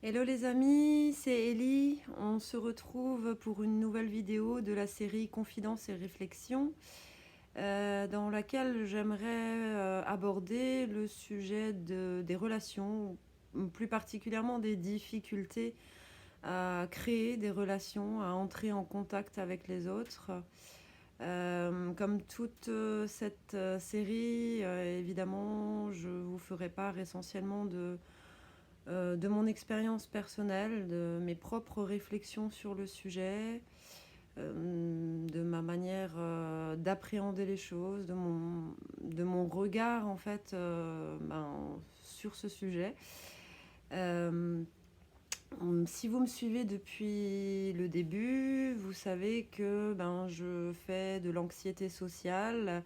Hello les amis, c'est Ellie. On se retrouve pour une nouvelle vidéo de la série Confidences et réflexions, dans laquelle j'aimerais aborder le sujet des relations, plus particulièrement des difficultés à créer des relations, à entrer en contact avec les autres. Comme toute cette série, évidemment, je vous ferai part essentiellement de mon expérience personnelle, de mes propres réflexions sur le sujet, de ma manière d'appréhender les choses, de mon regard en fait sur ce sujet. Euh, Si vous me suivez depuis le début, vous savez que je fais de l'anxiété sociale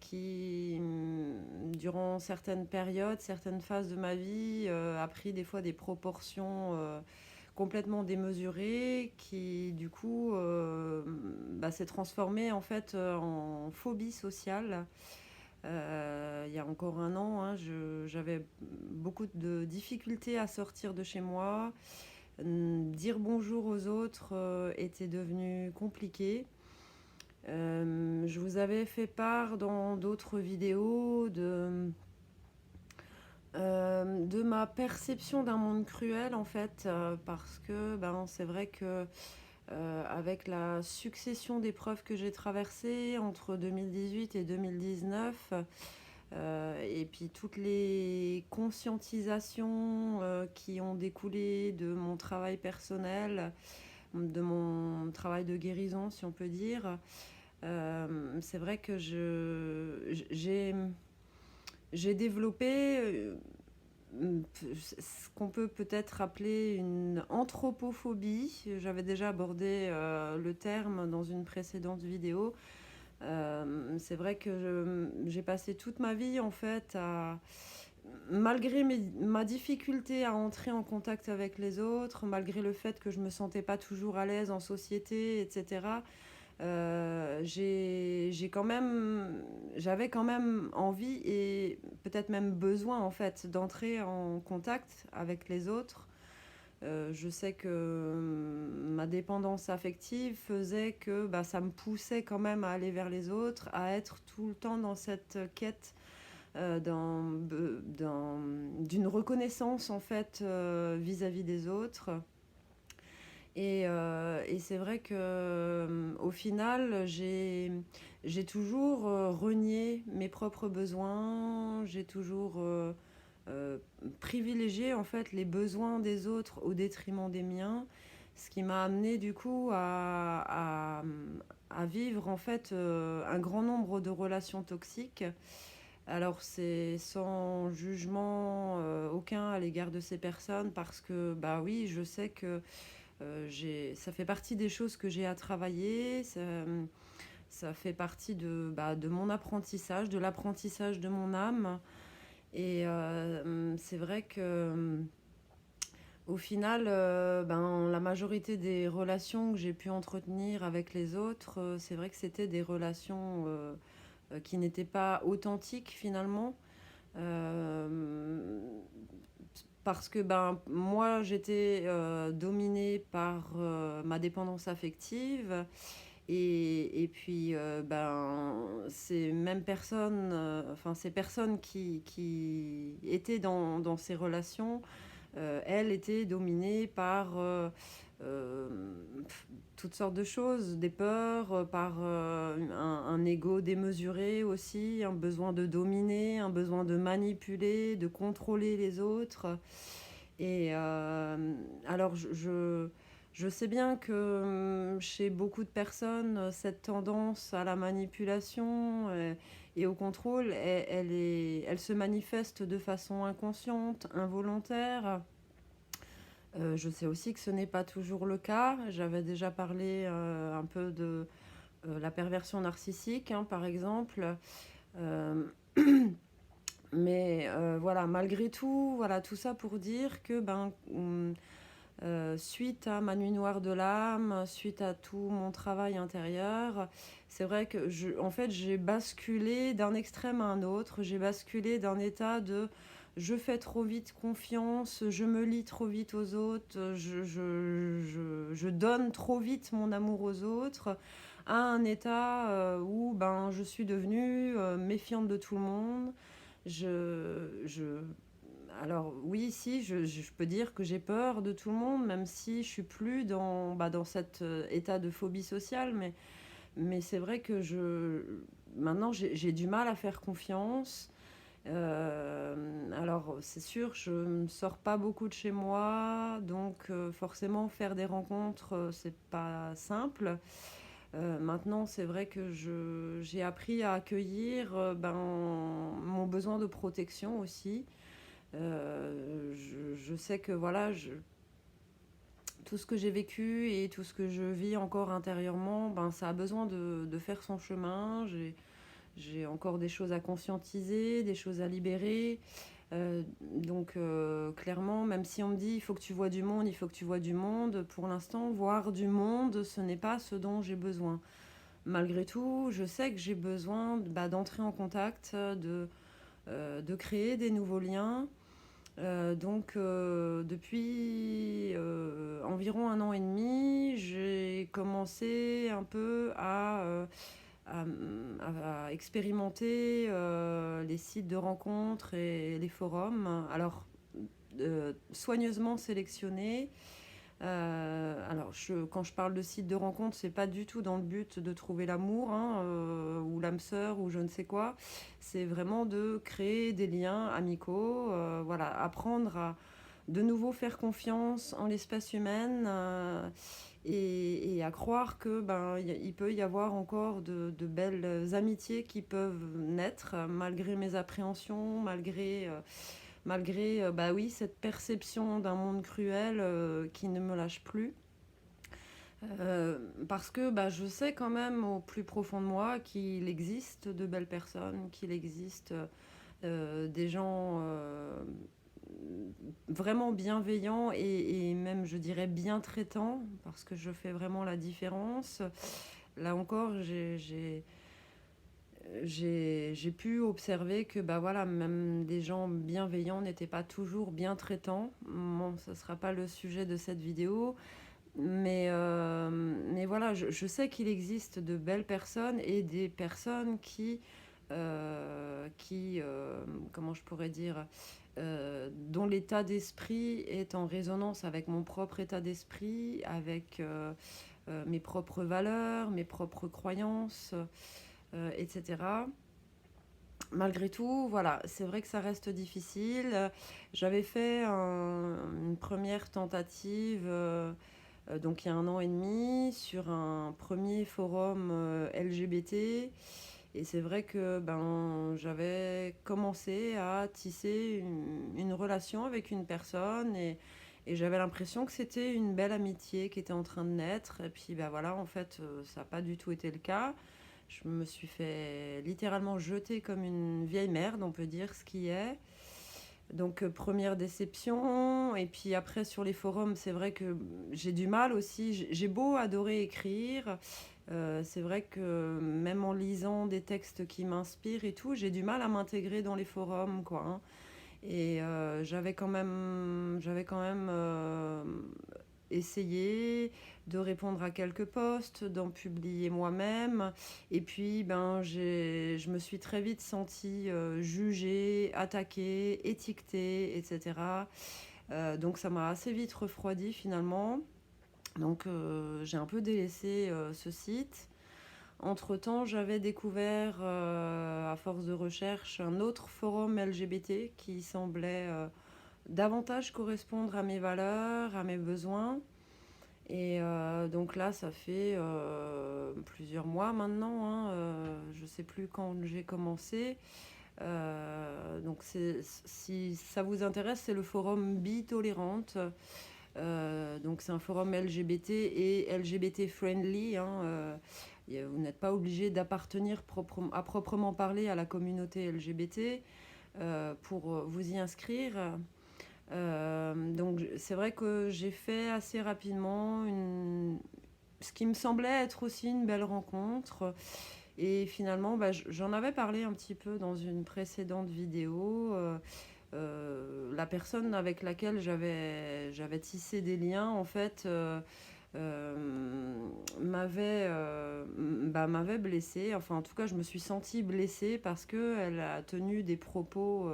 qui, durant certaines périodes, certaines phases de ma vie, a pris des fois des proportions complètement démesurées, qui du coup s'est transformée en fait en phobie sociale. Il y a encore un an, hein, j'avais beaucoup de difficultés à sortir de chez moi. Dire bonjour aux autres était devenu compliqué. Je vous avais fait part dans d'autres vidéos de ma perception d'un monde cruel en fait, parce que c'est vrai que avec la succession d'épreuves que j'ai traversées entre 2018 et 2019, et puis toutes les conscientisations qui ont découlé de mon travail personnel, de mon travail de guérison si on peut dire, c'est vrai que j'ai développé ce qu'on peut peut-être appeler une anthropophobie. J'avais déjà abordé le terme dans une précédente vidéo. C'est vrai que j'ai passé toute ma vie en fait malgré ma difficulté à entrer en contact avec les autres, malgré le fait que je me sentais pas toujours à l'aise en société, etc. J'avais quand même envie et peut-être même besoin en fait d'entrer en contact avec les autres. Je sais que ma dépendance affective faisait que ça me poussait quand même à aller vers les autres, à être tout le temps dans cette quête d'une reconnaissance en fait vis-à-vis des autres. Et c'est vrai que au final, j'ai toujours renié mes propres besoins, j'ai toujours euh, privilégié en fait les besoins des autres au détriment des miens, ce qui m'a amené du coup à vivre en fait un grand nombre de relations toxiques. Alors c'est sans jugement aucun à l'égard de ces personnes parce que bah oui, je sais que ça fait partie des choses que j'ai à travailler. Ça fait partie de mon apprentissage, de l'apprentissage de mon âme. Et c'est vrai que au final, la majorité des relations que j'ai pu entretenir avec les autres, c'est vrai que c'était des relations qui n'étaient pas authentiques finalement. Euh, Parce que moi j'étais dominée par ma dépendance affective et puis ces mêmes personnes, enfin ces personnes qui étaient dans ces relations, elles étaient dominées par euh, toutes sortes de choses, des peurs, par un ego démesuré aussi, un besoin de dominer, un besoin de manipuler, de contrôler les autres. Et alors, je sais bien que chez beaucoup de personnes, cette tendance à la manipulation et au contrôle, elle se manifeste de façon inconsciente, involontaire. Je sais aussi que ce n'est pas toujours le cas. J'avais déjà parlé un peu de la perversion narcissique, hein, par exemple. Euh, mais voilà, malgré tout, voilà, tout ça pour dire que suite à ma nuit noire de l'âme, suite à tout mon travail intérieur, c'est vrai que en fait, j'ai basculé d'un extrême à un autre. J'ai basculé d'un état de je fais trop vite confiance, je me lie trop vite aux autres, je donne trop vite mon amour aux autres, à un état où ben, je suis devenue méfiante de tout le monde. Je... Alors oui, si, je peux dire que j'ai peur de tout le monde, même si je suis plus dans cet état de phobie sociale, mais c'est vrai que maintenant j'ai du mal à faire confiance. Alors, c'est sûr, je ne sors pas beaucoup de chez moi, donc forcément faire des rencontres, c'est pas simple. Maintenant, c'est vrai que j'ai appris à accueillir ben, mon besoin de protection aussi. Je sais que voilà, tout ce que j'ai vécu et tout ce que je vis encore intérieurement, ben, ça a besoin de faire son chemin. J'ai encore des choses à conscientiser, des choses à libérer. Donc clairement, même si on me dit il faut que tu vois du monde, il faut que tu vois du monde, pour l'instant, voir du monde, ce n'est pas ce dont j'ai besoin. Malgré tout, je sais que j'ai besoin d'entrer en contact, de créer des nouveaux liens. Donc depuis environ 1 an et demi, j'ai commencé un peu à, à expérimenter les sites de rencontres et les forums. Alors, soigneusement sélectionnés. Alors, quand je parle de sites de rencontres, c'est pas du tout dans le but de trouver l'amour hein, ou l'âme sœur ou je ne sais quoi. C'est vraiment de créer des liens amicaux, voilà, apprendre à de nouveau faire confiance en l'espèce humaine et à croire que il peut y avoir encore de belles amitiés qui peuvent naître malgré mes appréhensions, malgré bah oui, cette perception d'un monde cruel qui ne me lâche plus. Parce que bah, je sais quand même au plus profond de moi qu'il existe de belles personnes, qu'il existe des gens vraiment bienveillants et même je dirais bien traitants, parce que je fais vraiment la différence. Là encore, j'ai pu observer que bah voilà, même des gens bienveillants n'étaient pas toujours bien traitants. Bon, ce ne sera pas le sujet de cette vidéo, mais voilà, je sais qu'il existe de belles personnes et des personnes comment je pourrais dire, dont l'état d'esprit est en résonance avec mon propre état d'esprit, avec mes propres valeurs, mes propres croyances, etc. Malgré tout, voilà, c'est vrai que ça reste difficile. J'avais fait une première tentative, donc il y a 1 an et demi, sur un premier forum LGBT. Et c'est vrai que j'avais commencé à tisser une relation avec une personne et j'avais l'impression que c'était une belle amitié qui était en train de naître. Et puis voilà, en fait, ça n'a pas du tout été le cas. Je me suis fait littéralement jeter comme une vieille merde, on peut dire ce qui est. Donc première déception. Et puis après sur les forums, c'est vrai que j'ai du mal aussi. J'ai beau adorer écrire. C'est vrai que même en lisant des textes qui m'inspirent et tout, j'ai du mal à m'intégrer dans les forums, quoi. Hein. Et j'avais quand même essayé de répondre à quelques posts, d'en publier moi-même. Et puis, je me suis très vite sentie jugée, attaquée, étiquetée, etc. Donc, ça m'a assez vite refroidi finalement. Donc, j'ai un peu délaissé ce site. Entre-temps, j'avais découvert, à force de recherche, un autre forum LGBT qui semblait davantage correspondre à mes valeurs, à mes besoins. Et donc là, ça fait plusieurs mois maintenant, hein, je ne sais plus quand j'ai commencé. Donc si ça vous intéresse, c'est le forum Bitolérante. Donc c'est un forum LGBT et LGBT friendly. Hein, vous n'êtes pas obligé d'appartenir à proprement parler à la communauté LGBT pour vous y inscrire. Donc c'est vrai que j'ai fait assez rapidement ce qui me semblait être aussi une belle rencontre. Et finalement, j'en avais parlé un petit peu dans une précédente vidéo. la personne avec laquelle j'avais tissé des liens, en fait, m'avait blessée. Enfin, en tout cas, je me suis sentie blessée parce qu'elle a tenu des propos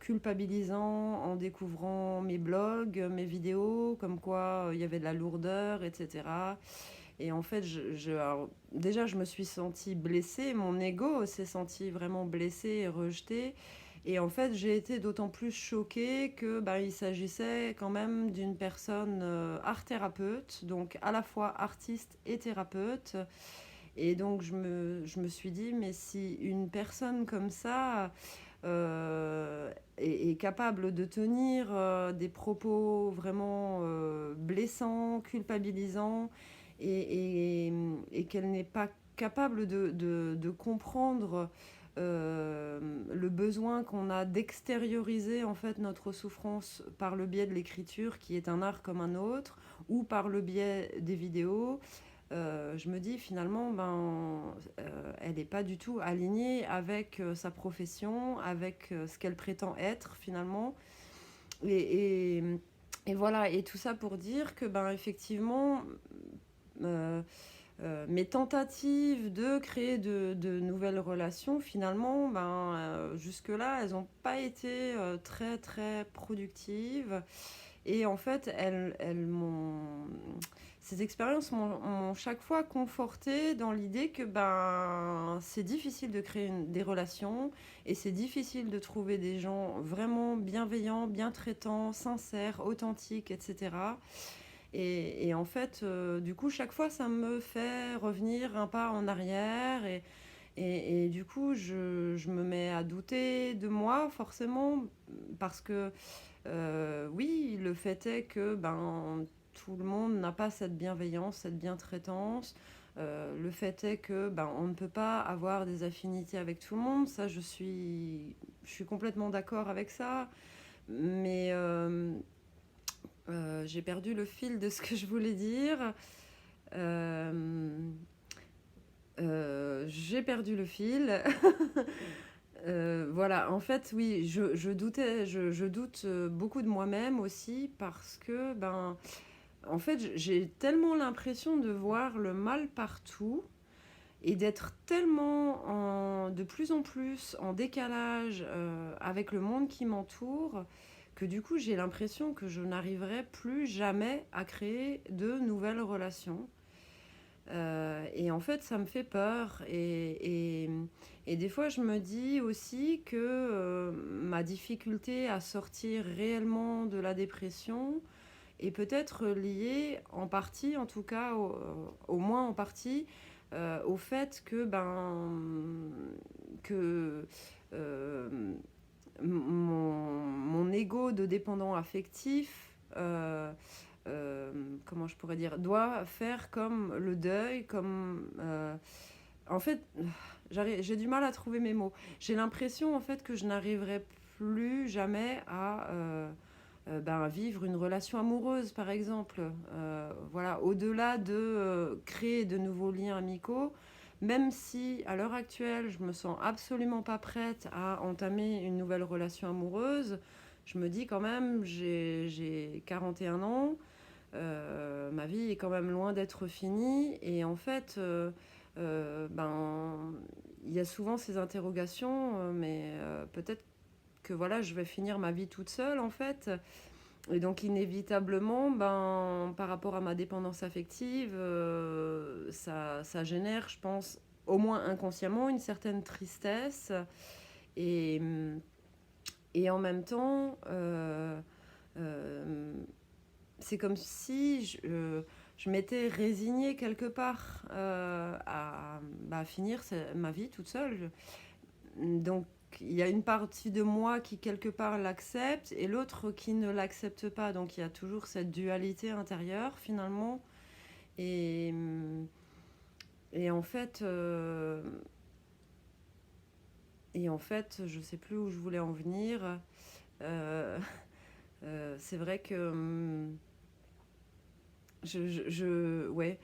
culpabilisants en découvrant mes blogs, mes vidéos, comme quoi il y avait de la lourdeur, etc. Et en fait, alors, déjà, je me suis sentie blessée, mon ego s'est senti vraiment blessé et rejeté. Et en fait, j'ai été d'autant plus choquée que il s'agissait quand même d'une personne art-thérapeute, donc à la fois artiste et thérapeute. Et donc, je me suis dit, mais si une personne comme ça est capable de tenir des propos vraiment blessants, culpabilisants, et qu'elle n'est pas capable de comprendre le besoin qu'on a d'extérioriser en fait notre souffrance par le biais de l'écriture, qui est un art comme un autre, ou par le biais des vidéos. Je me dis finalement, elle n'est pas du tout alignée avec sa profession, avec ce qu'elle prétend être finalement. Et, et, et voilà, et tout ça pour dire que effectivement, euh, mes tentatives de créer de nouvelles relations, finalement, jusque-là, elles n'ont pas été très très productives. Et en fait, ces expériences m'ont chaque fois confortée dans l'idée que c'est difficile de créer des relations et c'est difficile de trouver des gens vraiment bienveillants, bien traitants, sincères, authentiques, etc. Et en fait, du coup, chaque fois, ça me fait revenir un pas en arrière et du coup, je me mets à douter de moi, forcément, parce que oui, le fait est que tout le monde n'a pas cette bienveillance, cette bientraitance. Le fait est que on ne peut pas avoir des affinités avec tout le monde. Ça, je suis complètement d'accord avec ça. Mais j'ai perdu le fil de ce que je voulais dire. Euh, j'ai perdu le fil. Voilà, en fait, oui, je doute beaucoup de moi-même aussi parce que, en fait, j'ai tellement l'impression de voir le mal partout et d'être tellement de plus en plus en décalage avec le monde qui m'entoure que du coup, j'ai l'impression que je n'arriverai plus jamais à créer de nouvelles relations. Et en fait, ça me fait peur. Et des fois, je me dis aussi que ma difficulté à sortir réellement de la dépression est peut-être liée en partie, en tout cas, au moins en partie, au fait que euh, mon ego de dépendant affectif, comment je pourrais dire, doit faire comme le deuil, comme... en fait, j'ai du mal à trouver mes mots. J'ai l'impression en fait que je n'arriverai plus jamais à vivre une relation amoureuse, par exemple. Voilà, au-delà de créer de nouveaux liens amicaux, même si à l'heure actuelle, je me sens absolument pas prête à entamer une nouvelle relation amoureuse, je me dis quand même, j'ai 41 ans, ma vie est quand même loin d'être finie, et en fait, il y a souvent ces interrogations, mais peut-être que voilà, je vais finir ma vie toute seule en fait. Et donc inévitablement, par rapport à ma dépendance affective, ça génère, je pense, au moins inconsciemment, une certaine tristesse. Et, et en même temps, euh, c'est comme si je m'étais résignée quelque part à finir ma vie toute seule. Donc il y a une partie de moi qui quelque part l'accepte et l'autre qui ne l'accepte pas. Donc il y a toujours cette dualité intérieure finalement. Et, et en fait, euh, et en fait, je sais plus où je voulais en venir. Euh, c'est vrai que ouais,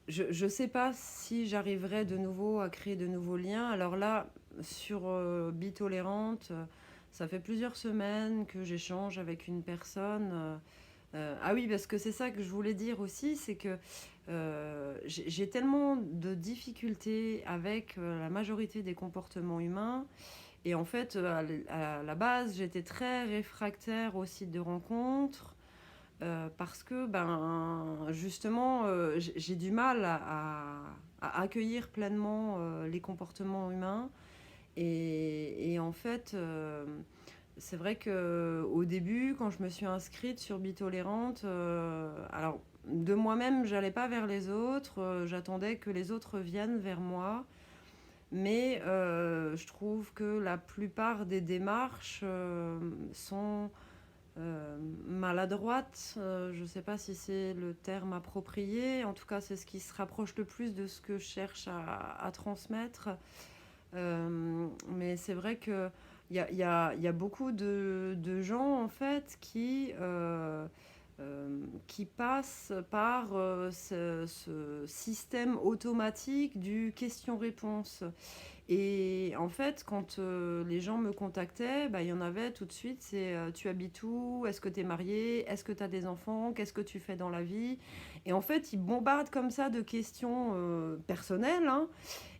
je sais pas si j'arriverai de nouveau à créer de nouveaux liens. Alors là, sur Bitolérante, ça fait plusieurs semaines que j'échange avec une personne. Ah oui, parce que c'est ça que je voulais dire aussi, c'est que j'ai tellement de difficultés avec la majorité des comportements humains. Et en fait, à la base, j'étais très réfractaire aux sites de rencontres. Parce que justement, j'ai du mal à accueillir pleinement les comportements humains. Et en fait, c'est vrai que au début, quand je me suis inscrite sur Bitolérante, alors de moi-même, j'allais pas vers les autres, j'attendais que les autres viennent vers moi. Mais je trouve que la plupart des démarches sont maladroite, je ne sais pas si c'est le terme approprié, en tout cas c'est ce qui se rapproche le plus de ce que je cherche à transmettre. Mais c'est vrai qu'il y a beaucoup de gens en fait qui passent par ce système automatique du question-réponse. Et en fait, quand les gens me contactaient, il y en avait tout de suite, c'est tu habites où? Est-ce que tu es marié? Est-ce que tu as des enfants? Qu'est-ce que tu fais dans la vie? Et en fait, ils bombardent comme ça de questions personnelles, hein.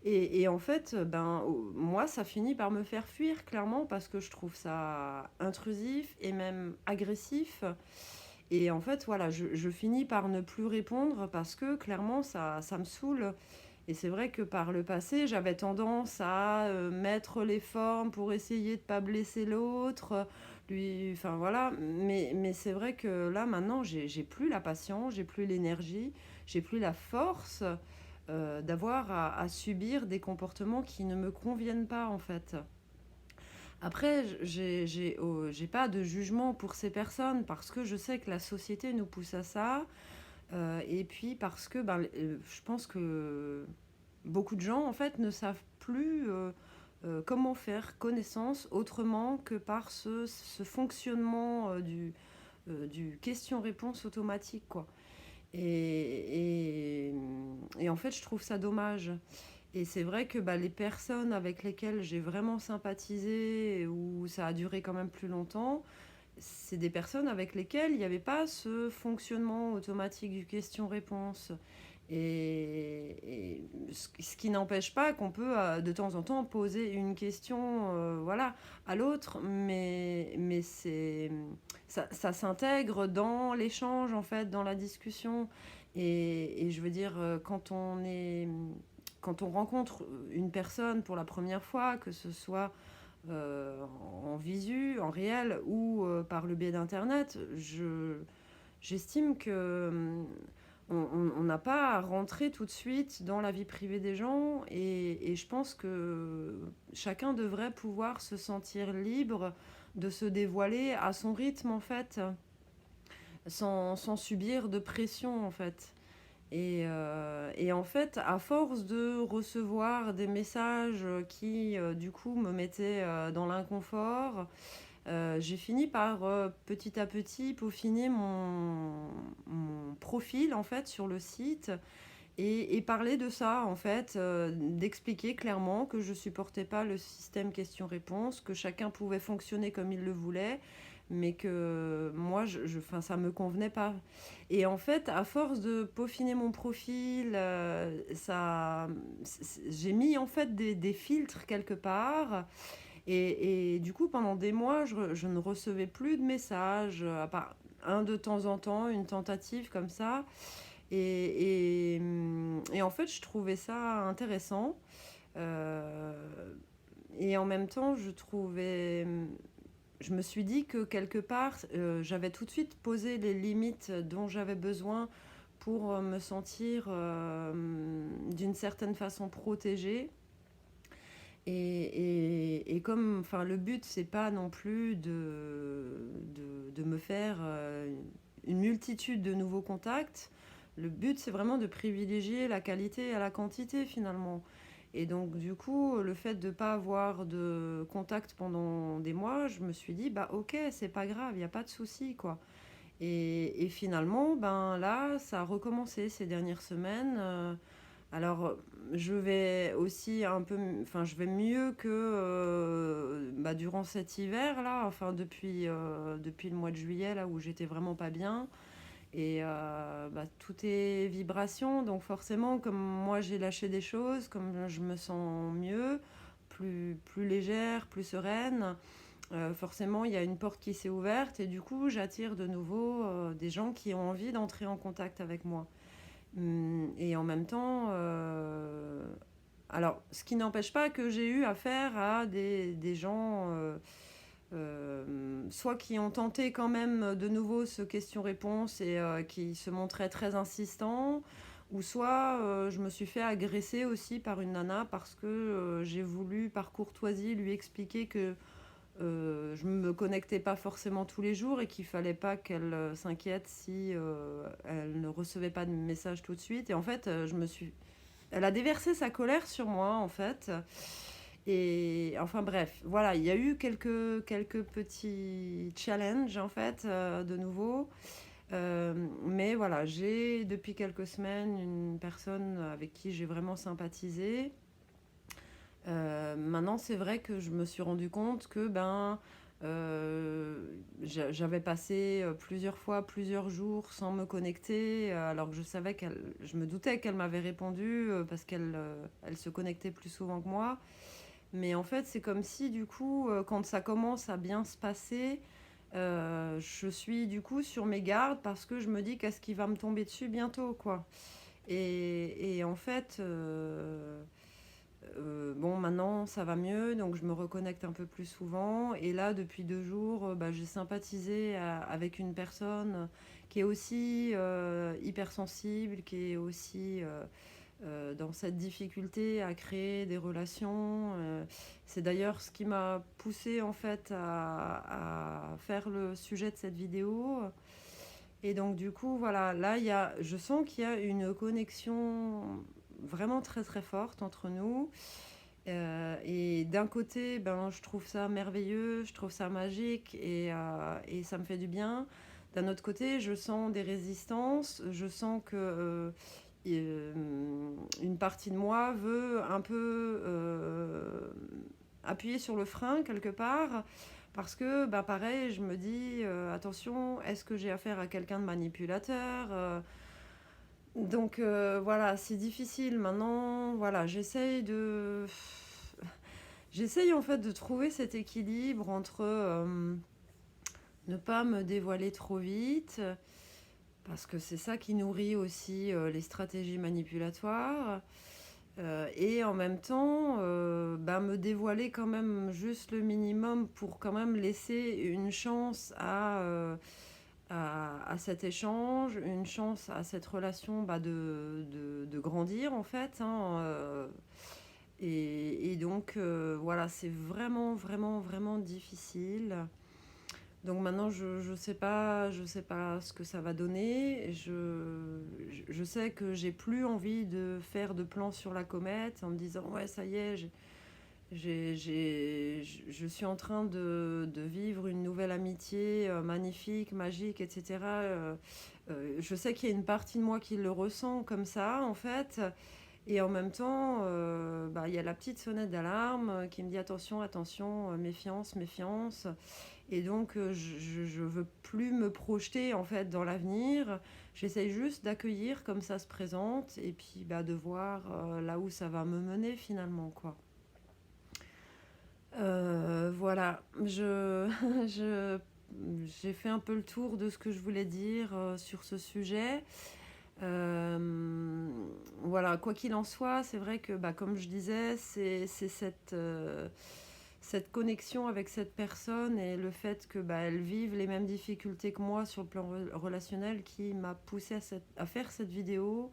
Et en fait, moi, ça finit par me faire fuir, clairement, parce que je trouve ça intrusif et même agressif. Et en fait, voilà, je finis par ne plus répondre parce que, clairement, ça me saoule. Et c'est vrai que par le passé, j'avais tendance à mettre les formes pour essayer de ne pas blesser l'autre, lui, enfin voilà. Mais c'est vrai que là, maintenant, j'ai plus la patience, j'ai plus l'énergie, j'ai plus la force d'avoir à subir des comportements qui ne me conviennent pas, en fait. Après, j'ai pas de jugement pour ces personnes parce que je sais que la société nous pousse à ça. Et puis parce que je pense que beaucoup de gens en fait ne savent plus comment faire connaissance autrement que par ce fonctionnement du question-réponse automatique, quoi. Et, et en fait, je trouve ça dommage. Et c'est vrai que les personnes avec lesquelles j'ai vraiment sympathisé, où ça a duré quand même plus longtemps, c'est des personnes avec lesquelles il n'y avait pas ce fonctionnement automatique du question-réponse. Ce qui n'empêche pas qu'on peut de temps en temps poser une question voilà, à l'autre, mais ça s'intègre dans l'échange, en fait, dans la discussion. Et je veux dire, quand on rencontre une personne pour la première fois, que ce soit en visu, en réel ou par le biais d'internet, j'estime que on n'a pas à rentrer tout de suite dans la vie privée des gens et je pense que chacun devrait pouvoir se sentir libre de se dévoiler à son rythme, en fait, sans subir de pression, en fait. Et en fait, à force de recevoir des messages qui, du coup, me mettaient dans l'inconfort, j'ai fini par, petit à petit, peaufiner mon profil, en fait, sur le site et parler de ça, en fait, d'expliquer clairement que je supportais pas le système question-réponse, que chacun pouvait fonctionner comme il le voulait, mais que moi, enfin, ça me convenait pas. Et en fait, à force de peaufiner mon profil, j'ai mis en fait des filtres quelque part. Et du coup, pendant des mois, je ne recevais plus de messages, à part un de temps en temps, une tentative comme ça. Et en fait, je trouvais ça intéressant. Euh, et en même temps, je me suis dit que quelque part, j'avais tout de suite posé les limites dont j'avais besoin pour me sentir d'une certaine façon protégée. Et comme enfin, le but, c'est pas non plus de me faire une multitude de nouveaux contacts. Le but, c'est vraiment de privilégier la qualité à la quantité, finalement. Et donc, du coup, le fait de ne pas avoir de contact pendant des mois, je me suis dit, ok, c'est pas grave, il n'y a pas de souci, quoi. Et finalement, là, ça a recommencé ces dernières semaines. Alors, je vais aussi un peu, enfin, je vais mieux que bah, durant cet hiver-là, enfin, depuis le mois de juillet, là où j'étais vraiment pas bien. Et bah, tout est vibration, donc forcément, comme moi j'ai lâché des choses, comme je me sens mieux, plus légère, plus sereine, forcément il y a une porte qui s'est ouverte et du coup j'attire de nouveau des gens qui ont envie d'entrer en contact avec moi. Et en même temps, alors ce qui n'empêche pas que j'ai eu affaire à des gens soit qui ont tenté quand même de nouveau ce question-réponse et qui se montraient très insistants, ou soit je me suis fait agresser aussi par une nana parce que j'ai voulu par courtoisie lui expliquer que je ne me connectais pas forcément tous les jours et qu'il fallait pas qu'elle s'inquiète si elle ne recevait pas de message tout de suite. Et en fait, elle a déversé sa colère sur moi en fait. Et enfin bref, voilà, il y a eu quelques petits challenges en fait, de nouveau. Mais voilà, j'ai depuis quelques semaines une personne avec qui j'ai vraiment sympathisé. Maintenant, c'est vrai que je me suis rendu compte que j'avais passé plusieurs fois, plusieurs jours sans me connecter, alors que je me doutais qu'elle m'avait répondu parce elle se connectait plus souvent que moi. Mais en fait, c'est comme si du coup, quand ça commence à bien se passer, je suis du coup sur mes gardes parce que je me dis qu'est-ce qui va me tomber dessus bientôt, quoi. Et en fait, bon, maintenant ça va mieux, donc je me reconnecte un peu plus souvent. Et là, depuis 2 jours, bah, j'ai sympathisé avec une personne qui est aussi hypersensible, qui est aussi dans cette difficulté à créer des relations. C'est d'ailleurs ce qui m'a poussée en fait à faire le sujet de cette vidéo. Et donc du coup, voilà, là, je sens qu'il y a une connexion vraiment très très forte entre nous. Et d'un côté, ben, je trouve ça merveilleux, je trouve ça magique et ça me fait du bien. D'un autre côté, je sens des résistances, je sens que une partie de moi veut un peu appuyer sur le frein quelque part. Parce que, bah, pareil, je me dis, attention, est-ce que j'ai affaire à quelqu'un de manipulateur Donc voilà, c'est difficile. Maintenant, voilà, j'essaye en fait de trouver cet équilibre entre ne pas me dévoiler trop vite, parce que c'est ça qui nourrit aussi les stratégies manipulatoires, et en même temps, bah, me dévoiler quand même juste le minimum pour quand même laisser une chance à cet échange, une chance à cette relation bah, de grandir en fait, hein, et donc voilà, c'est vraiment, vraiment, vraiment difficile. Donc maintenant, je sais pas ce que ça va donner. Je sais que j'ai plus envie de faire de plans sur la comète en me disant ouais, ça y est, je suis en train de vivre une nouvelle amitié magnifique, magique, etc. Je sais qu'il y a une partie de moi qui le ressent comme ça, en fait. Et en même temps, bah, il y a la petite sonnette d'alarme qui me dit attention, attention, méfiance, méfiance. Et donc, je veux plus me projeter en fait dans l'avenir. J'essaye juste d'accueillir comme ça se présente et puis bah, de voir là où ça va me mener finalement, quoi. Voilà, je, j'ai fait un peu le tour de ce que je voulais dire sur ce sujet. Voilà, quoi qu'il en soit, c'est vrai que, bah, comme je disais, c'est cette connexion avec cette personne et le fait que bah, elle vive les mêmes difficultés que moi sur le plan relationnel qui m'a poussée à faire cette vidéo.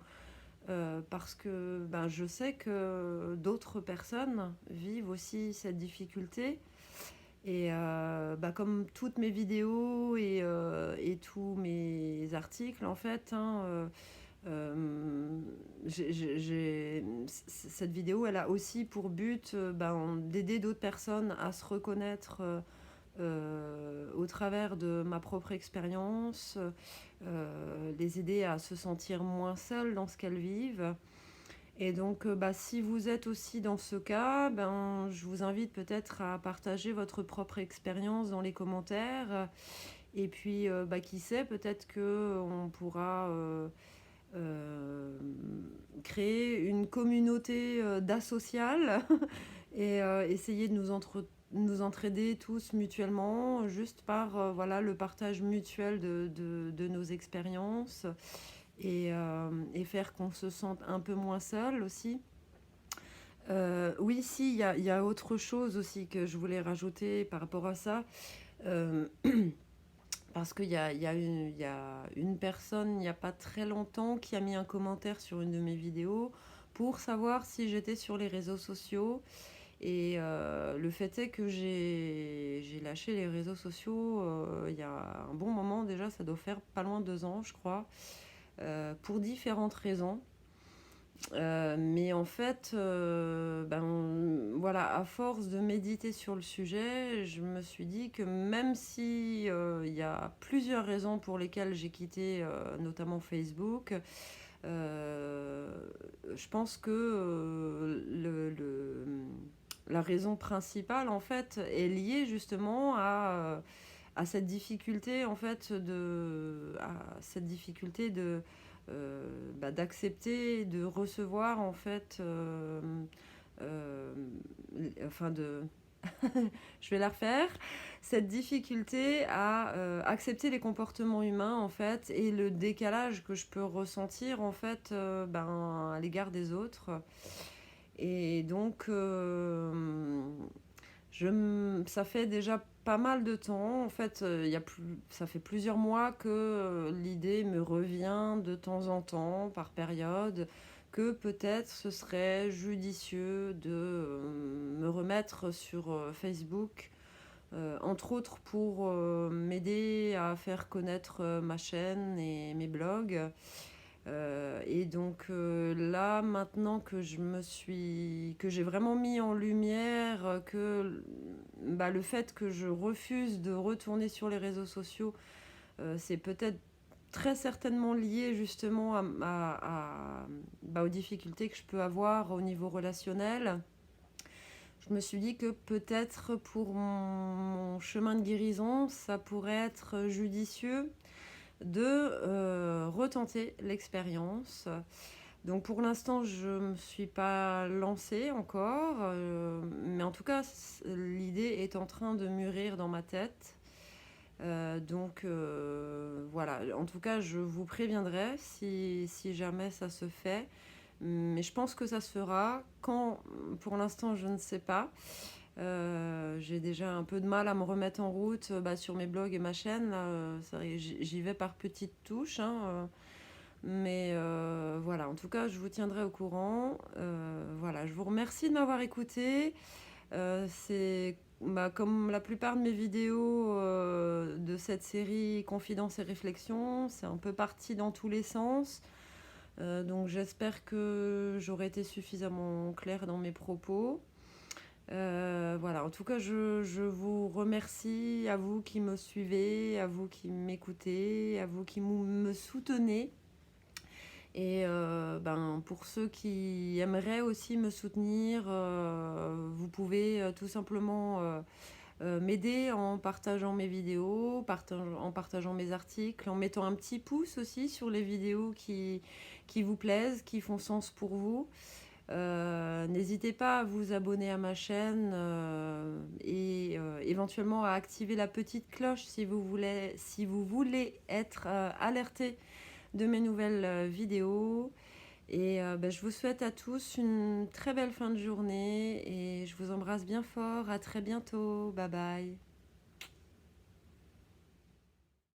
Parce que ben, je sais que d'autres personnes vivent aussi cette difficulté. Et bah, comme toutes mes vidéos et tous mes articles, en fait, hein, cette vidéo, elle a aussi pour but ben, d'aider d'autres personnes à se reconnaître au travers de ma propre expérience, les aider à se sentir moins seules dans ce qu'elles vivent. Et donc, bah, si vous êtes aussi dans ce cas, ben, je vous invite peut-être à partager votre propre expérience dans les commentaires. Et puis, bah, qui sait, peut-être que on pourra euh, créer une communauté d'asociales et essayer de nous entraider tous mutuellement, juste par voilà, le partage mutuel de nos expériences et faire qu'on se sente un peu moins seul aussi. Oui, si, il y a autre chose aussi que je voulais rajouter par rapport à ça. Euh, Parce qu'il y a une personne, il n'y a pas très longtemps, qui a mis un commentaire sur une de mes vidéos pour savoir si j'étais sur les réseaux sociaux. Et le fait est que j'ai lâché les réseaux sociaux il y a un bon moment déjà, ça doit faire pas loin de 2 ans, je crois, pour différentes raisons. Mais en fait, ben, voilà, à force de méditer sur le sujet, je me suis dit que même si il y a plusieurs raisons pour lesquelles j'ai quitté notamment Facebook, euh, je pense que la raison principale en fait est liée justement à cette difficulté en fait à cette difficulté bah, d'accepter de recevoir en fait euh, enfin de je vais la refaire, cette difficulté à accepter les comportements humains en fait et le décalage que je peux ressentir en fait ben, à l'égard des autres. Et donc ça fait déjà pas mal de temps. En fait, ça fait plusieurs mois que l'idée me revient de temps en temps, par période, que peut-être ce serait judicieux de me remettre sur Facebook, entre autres pour m'aider à faire connaître ma chaîne et mes blogs. Et donc là, maintenant que j'ai vraiment mis en lumière que bah, le fait que je refuse de retourner sur les réseaux sociaux, c'est peut-être très certainement lié justement bah, aux difficultés que je peux avoir au niveau relationnel. Je me suis dit que peut-être pour mon chemin de guérison, ça pourrait être judicieux de retenter l'expérience. Donc pour l'instant, je ne me suis pas lancée encore, mais en tout cas, l'idée est en train de mûrir dans ma tête. Donc voilà, en tout cas, je vous préviendrai si jamais ça se fait. Mais je pense que ça se fera. Quand, pour l'instant, je ne sais pas. J'ai déjà un peu de mal à me remettre en route bah, sur mes blogs et ma chaîne. Là, j'y vais par petites touches. Hein, mais voilà, en tout cas, je vous tiendrai au courant. Voilà, je vous remercie de m'avoir écouté. C'est bah, comme la plupart de mes vidéos de cette série Confidences et réflexions, c'est un peu parti dans tous les sens. Donc j'espère que j'aurai été suffisamment claire dans mes propos. Voilà, en tout cas, je vous remercie, à vous qui me suivez, à vous qui m'écoutez, à vous qui me soutenez. Et ben, pour ceux qui aimeraient aussi me soutenir, vous pouvez tout simplement m'aider en partageant mes vidéos, en partageant mes articles, en mettant un petit pouce aussi sur les vidéos qui vous plaisent, qui font sens pour vous. N'hésitez pas à vous abonner à ma chaîne et éventuellement à activer la petite cloche si vous voulez être alerté de mes nouvelles vidéos. Et ben, je vous souhaite à tous une très belle fin de journée et je vous embrasse bien fort. À très bientôt. Bye bye.